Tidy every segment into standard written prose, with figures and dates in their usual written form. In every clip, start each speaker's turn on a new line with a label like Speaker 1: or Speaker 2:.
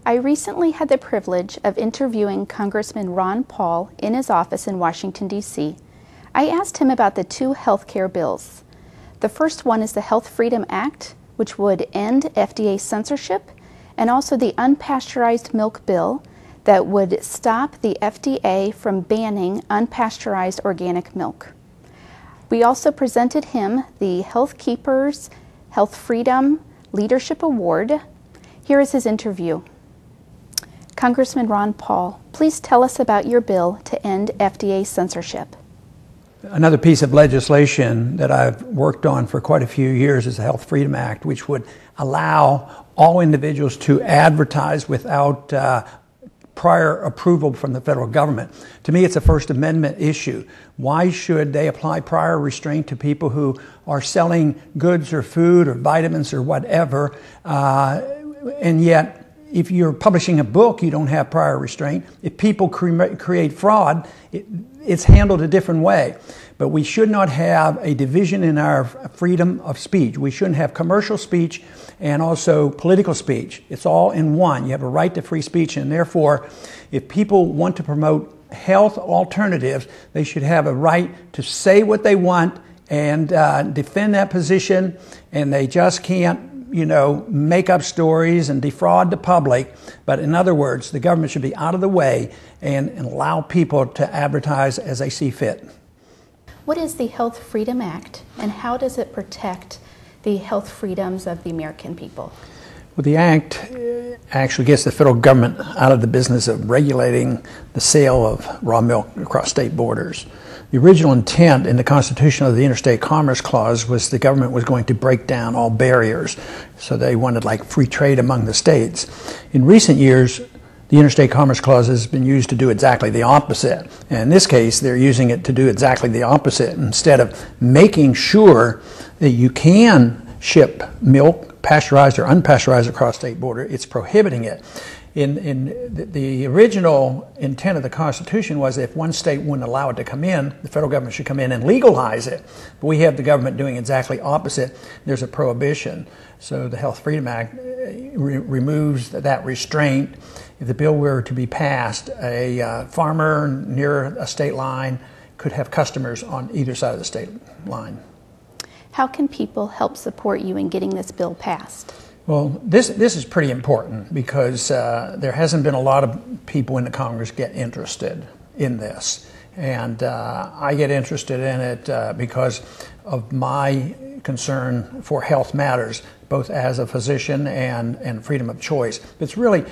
Speaker 1: I recently had the privilege of interviewing Congressman Ron Paul in his office in Washington, D.C. I asked him about the two health care bills. The first one is the Health Freedom Act, which would end FDA censorship, and also the unpasteurized milk bill that would stop the FDA from banning unpasteurized organic milk. We also presented him the Health Keepers Health Freedom Leadership Award. Here is his interview. Congressman Ron Paul, please tell us about your bill to end FDA censorship.
Speaker 2: Another piece of legislation that I've worked on for quite a few years is the Health Freedom Act, which would allow all individuals to advertise without prior approval from the federal government. To me, it's a First Amendment issue. Why should they apply prior restraint to people who are selling goods or food or vitamins or whatever, and yet if you're publishing a book, you don't have prior restraint. If people create fraud, it's handled a different way. But we should not have a division in our freedom of speech. We shouldn't have commercial speech and also political speech. It's all in one. You have a right to free speech, and therefore, if people want to promote health alternatives, they should have a right to say what they want and defend that position, and they just can't make up stories and defraud the public. But in other words, the government should be out of the way and allow people to advertise as they see fit.
Speaker 1: What is the Health Freedom Act, and how does it protect the health freedoms of the American people?
Speaker 2: Well, the Act actually gets the federal government out of the business of regulating the sale of raw milk across state borders. The original intent in the Constitution of the Interstate Commerce Clause was the government was going to break down all barriers. So they wanted like free trade among the states. In recent years, the Interstate Commerce Clause has been used to do exactly the opposite. And in this case, they're using it to do exactly the opposite. Instead of making sure that you can ship milk, pasteurized or unpasteurized across state border, it's prohibiting it. In the original intent of the Constitution was if one state wouldn't allow it to come in, the federal government should come in and legalize it. But we have the government doing exactly opposite. There's a prohibition. So the Health Freedom Act removes that restraint. If the bill were to be passed, a farmer near a state line could have customers on either side of the state line.
Speaker 1: How can people help support you in getting this bill passed?
Speaker 2: Well, this is pretty important because there hasn't been a lot of people in the Congress get interested in this. And I get interested in it because of my concern for health matters, both as a physician and freedom of choice. It's really,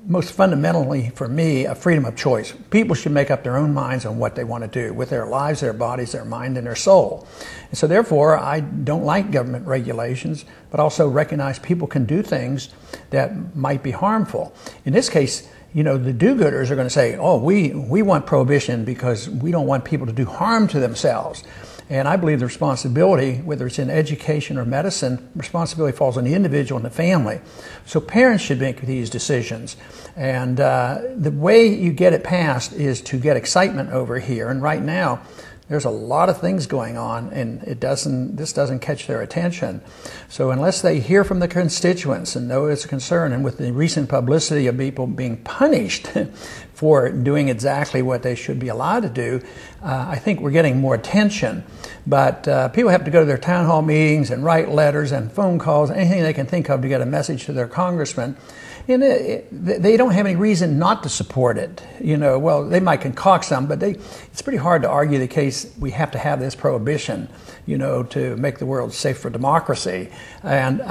Speaker 2: most fundamentally for me, a freedom of choice. People should make up their own minds on what they want to do with their lives, their bodies, their mind, and their soul. And so therefore, I don't like government regulations, but also recognize people can do things that might be harmful. In this case, the do-gooders are going to say, oh, we want prohibition because we don't want people to do harm to themselves. And I believe the responsibility, whether it's in education or medicine, responsibility falls on the individual and the family. So parents should make these decisions. And the way you get it passed is to get excitement over here. And right now, there's a lot of things going on, and this doesn't catch their attention. So unless they hear from the constituents and know it's a concern, and with the recent publicity of people being punished for doing exactly what they should be allowed to do, I think we're getting more attention. But people have to go to their town hall meetings and write letters and phone calls, anything they can think of to get a message to their congressman. And they don't have any reason not to support it. Well, they might concoct some, but it's pretty hard to argue the case we have to have this prohibition, to make the world safe for democracy. And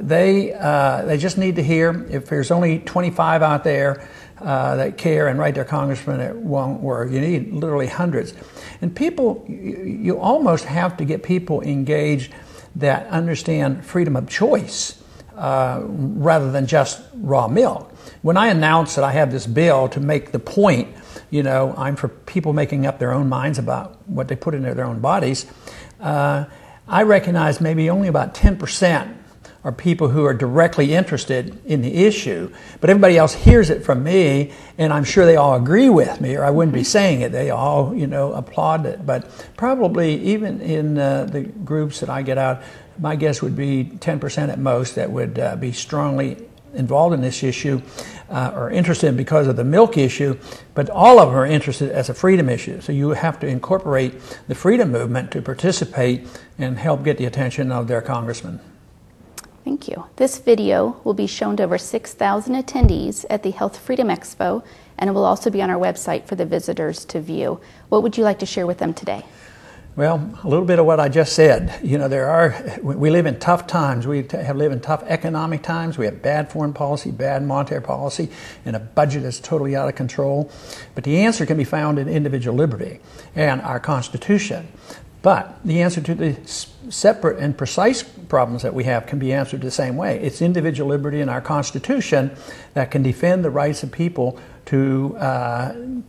Speaker 2: they just need to hear. If there's only 25 out there that care and write their congressman, it won't work. You need literally hundreds. And people, you almost have to get people engaged that understand freedom of choice. Rather than just raw milk. When I announced that I have this bill to make the point, I'm for people making up their own minds about what they put into their own bodies, I recognize maybe only about 10% are people who are directly interested in the issue, but everybody else hears it from me, and I'm sure they all agree with me, or I wouldn't be saying it. They all, applaud it. But probably even in the groups that I get out, my guess would be 10% at most that would be strongly involved in this issue are interested because of the milk issue, but all of them are interested as a freedom issue. So you have to incorporate the freedom movement to participate and help get the attention of their congressman.
Speaker 1: Thank you. This video will be shown to over 6,000 attendees at the Health Freedom Expo, and it will also be on our website for the visitors to view. What would you like to share with them today?
Speaker 2: Well, a little bit of what I just said. You know, we live in tough times. We have lived in tough economic times. We have bad foreign policy, bad monetary policy, and a budget that's totally out of control. But the answer can be found in individual liberty and our Constitution. But the answer to the separate and precise problems that we have can be answered the same way. It's individual liberty in our Constitution that can defend the rights of people to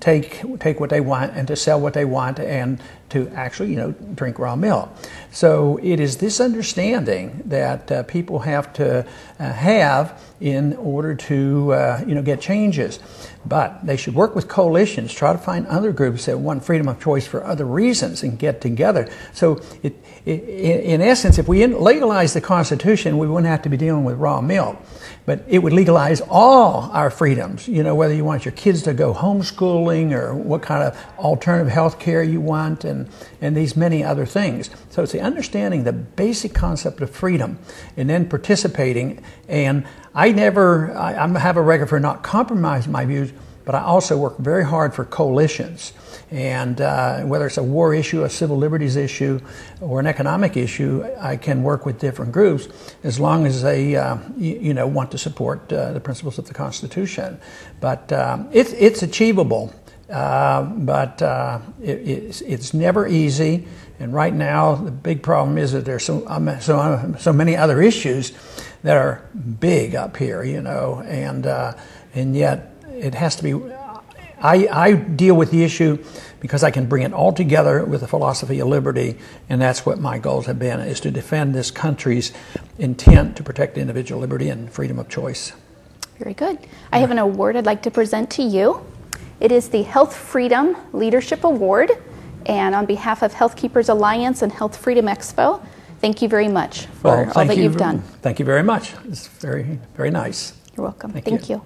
Speaker 2: take what they want and to sell what they want and to actually, drink raw milk. So it is this understanding that people have to have in order to, get changes. But they should work with coalitions, try to find other groups that want freedom of choice for other reasons and get together. So in essence, if we legalize the Constitution, we wouldn't have to be dealing with raw milk. But it would legalize all our freedoms, whether you want your kids to go homeschooling or what kind of alternative health care you want and these many other things. So it's the understanding the basic concept of freedom and then participating. And I have a record for not compromising my views, but I also work very hard for coalitions. And whether it's a war issue, a civil liberties issue, or an economic issue, I can work with different groups as long as they, want to support the principles of the Constitution. But it's achievable, but it's never easy. And right now, the big problem is that there's so many other issues that are big up here, and yet it has to be. I deal with the issue because I can bring it all together with the philosophy of liberty, and that's what my goals have been, is to defend this country's intent to protect individual liberty and freedom of choice.
Speaker 1: Very good. I have an award I'd like to present to you. It is the Health Freedom Leadership Award, and on behalf of Health Keepers Alliance and Health Freedom Expo, thank you very much for all that you've done.
Speaker 2: Thank you very much. It's very, very nice.
Speaker 1: You're welcome.
Speaker 2: Thank
Speaker 1: you.